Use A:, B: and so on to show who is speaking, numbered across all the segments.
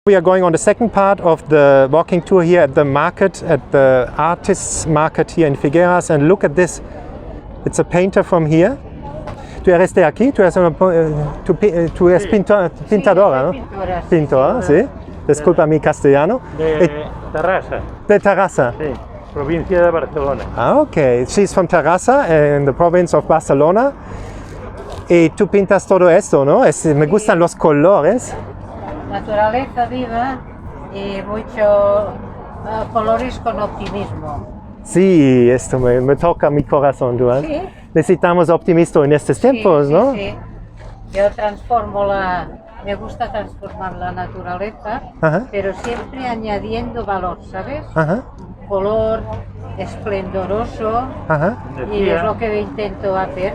A: We are going on the second part of the walking tour here at the market, at the artists market here in Figueres, and look at this. It's a painter from here. Tu es resté aquí? Tu es pintadora, ¿no? Pintora, sí. Disculpa mi castellano.
B: De Terrassa.
A: De Terrassa.
B: Sí, provincia de Barcelona.
A: Ah, okay. She's from Terrassa in the province of Barcelona. Y tú pintas todo esto, ¿no? Me gustan los colores.
C: Naturaleza viva y mucho colores con optimismo.
A: Sí, esto me toca mi corazón, Duan.
C: Sí.
A: Necesitamos optimismo en estos tiempos,
C: sí,
A: ¿no?
C: Sí. Yo me gusta transformar la naturaleza,
A: Ajá.
C: pero siempre añadiendo valor, ¿sabes?
A: Ajá.
C: Un color esplendoroso.
A: Ajá.
C: Y es lo que intento hacer.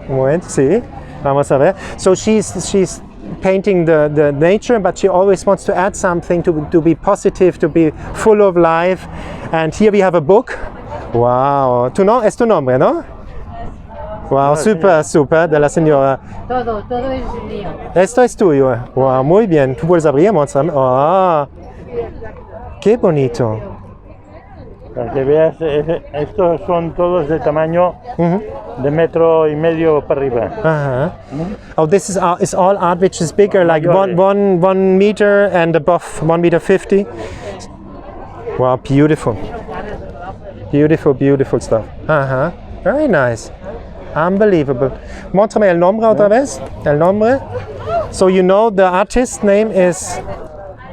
A: Un momento, sí. Vamos a ver. So she's painting the nature, but she always wants to add something to be positive, to be full of life. And here we have a book. Wow. ¿Es tu nombre, no? Wow, super, de la señora.
C: Todo es mío.
A: Esto es tuyo. Wow, muy bien. ¿Tú puedes abrir, Monzam? Oh, qué bonito.
B: Para que veas, estos son todos de tamaño de 1,5 metros para arriba.
A: Oh, this is all art which is bigger, like one meter and above 1.50 meters. Wow, beautiful. Beautiful stuff. Very nice. Unbelievable. Muéstrame el nombre otra vez. El nombre. So you know the artist's name is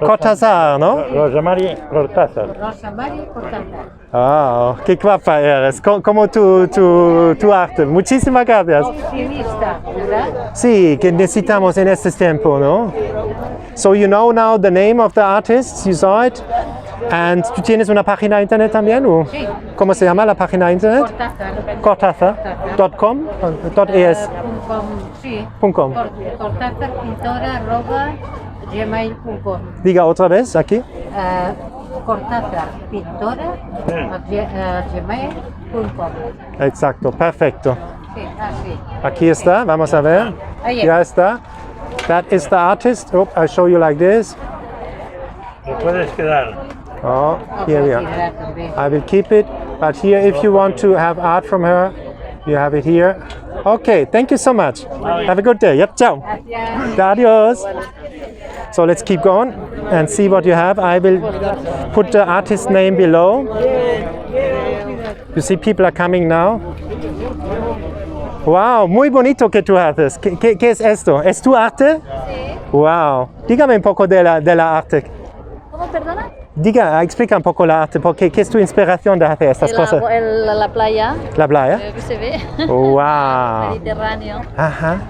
A: Cortázar, ¿no?
B: Rosa María Cortázar.
C: Rosa María Cortázar.
A: Ah, qué guapa eres. Como tu arte. Muchísimas gracias.
C: Optimista, ¿verdad?
A: Sí, que necesitamos en este tiempo, ¿no? So you know now the name of the artist, you saw it. And ¿tú tienes una página de internet también? ¿O?
C: Sí.
A: ¿Cómo se llama la página de internet? Cortázar.com. .es.
C: Sí.
A: .com.
C: Cortázarpintora@gmail.com.
A: Diga otra vez aquí.
C: Cortázarpintora@gmail.com.
A: Exacto, perfecto.
C: Sí, así.
A: Aquí está, vamos a ver.
C: Ahí.
A: Ya está. That is the artist. Oh, I'll show you like this.
B: Lo puedes quedar.
A: Oh, here we are. I will keep it, but here if you want to have art from her, you have it here. Okay, thank you so much. Have a good day. Yep, ciao.
C: Gracias.
A: Adios. So let's keep going and see what you have. I will put the artist name below. You see people are coming now. Wow, muy bonito que tú haces. ¿Qué es esto? ¿Es tu arte?
D: Sí.
A: Wow. Dígame un poco de la arte.
D: ¿Cómo, perdona?
A: Explica un poco la arte, porque ¿qué es tu inspiración de hacer estas cosas?
D: La playa.
A: La playa.
D: Que se ve.
A: Wow.
D: Mediterráneo.
A: Ajá.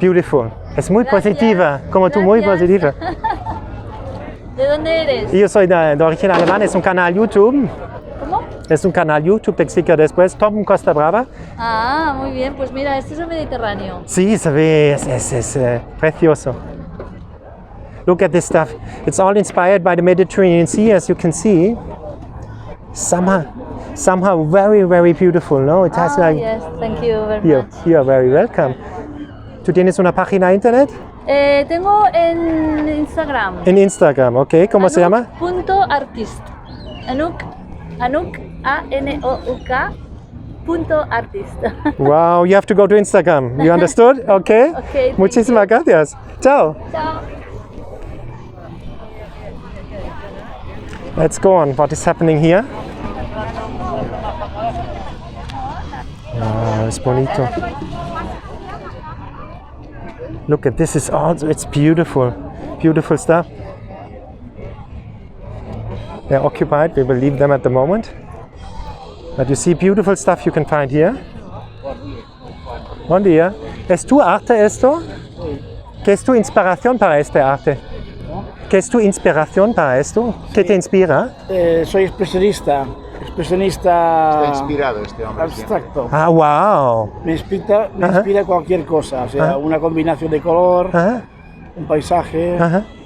A: Beautiful. Es muy
D: Gracias.
A: positiva, como tú, muy
D: Gracias.
A: positiva.
D: ¿De dónde eres?
A: Yo soy de origen alemán, es un canal YouTube.
D: ¿Cómo?
A: Es un canal YouTube, te explico después. Tom Costa Brava.
D: Ah, muy bien. Pues mira, este es el Mediterráneo.
A: Sí, se ve, es precioso. Look at this stuff. It's all inspired by the Mediterranean Sea, as you can see. Somehow very beautiful, no? It has like.
D: Yes, thank you very much.
A: You are very welcome. ¿Tú tienes una página de internet?
D: Tengo en Instagram.
A: En Instagram, ok. ¿Cómo se llama?
D: @artist. Anouk, A-N-O-U-K. .artist.
A: Wow, you have to go to Instagram. You understood? Okay.
D: Okay, thank
A: Muchísimas gracias. Ciao.
D: Chao.
A: Let's go on. What is happening here? Wow, es bonito. Look at this. It's beautiful. Beautiful stuff. They're occupied. We will leave them at the moment. But you see beautiful stuff you can find here. Buen día. ¿Es tu arte esto? ¿Qué es tu inspiración para este arte? ¿Qué es tu inspiración para esto? ¿Qué te inspira?
E: Soy expresionista.
F: Está inspirado este hombre.
E: Abstracto.
A: Ah, wow.
E: Me inspira cualquier cosa, o sea, una combinación de color, un paisaje,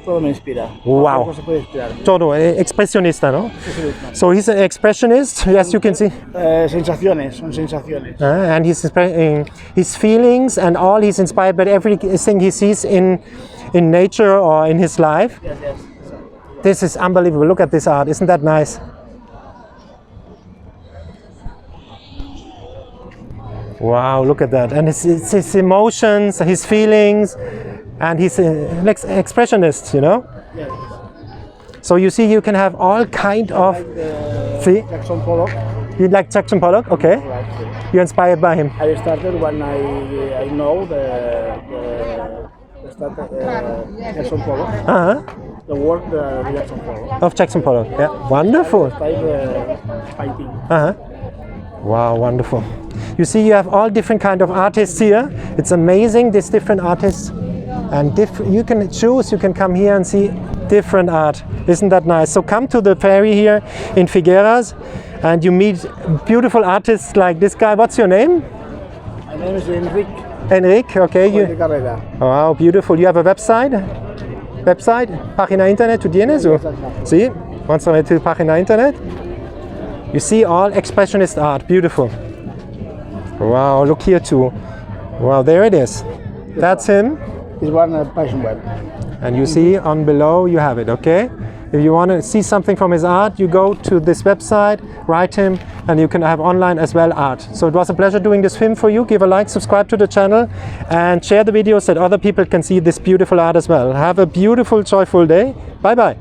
E: todo me inspira.
A: Wow.
E: Cualquier cosa puede inspirar.
A: Todo, expresionista, ¿no?
E: Expresionista.
A: So he's an expressionist, as you can see.
E: Sensaciones, son sensaciones.
A: And he's his feelings and all he's inspired by everything he sees in in nature or in his life.
E: Yes, yes.
A: This is unbelievable. Look at this art. Isn't that nice? Wow, look at that. And his emotions, his feelings, and he's like expressionist, you know?
E: Yes.
A: So you see, you can have all kind of... See?
E: Jackson Pollock.
A: You like Jackson Pollock? Okay.
E: Right.
A: You're inspired by him.
E: I started when I know Jackson Pollock.
A: Uh-huh.
E: The work the Jackson Pollock.
A: Of Jackson Pollock. Yeah. Wonderful.
E: Style fighting.
A: Uh-huh. Wow, wonderful. You see, you have all different kind of artists here. It's amazing, these different artists. And you can choose, you can come here and see different art. Isn't that nice? So come to the ferry here in Figueres and you meet beautiful artists like this guy. What's your name?
E: My name is Enrique.
A: Enrique, okay.
E: Carrera.
A: Wow, beautiful. You have a website? Página internet, ¿tú tienes? Sí, muéstrame tu página internet. You see all expressionist art, beautiful. Wow, look here too. Wow, there it is. That's him.
E: This one passion web.
A: And you see on below you have it, okay? If you want to see something from his art, you go to this website, write him, and you can have online as well art. So it was a pleasure doing this film for you. Give a like, subscribe to the channel, and share the videos so that other people can see this beautiful art as well. Have a beautiful, joyful day. Bye bye.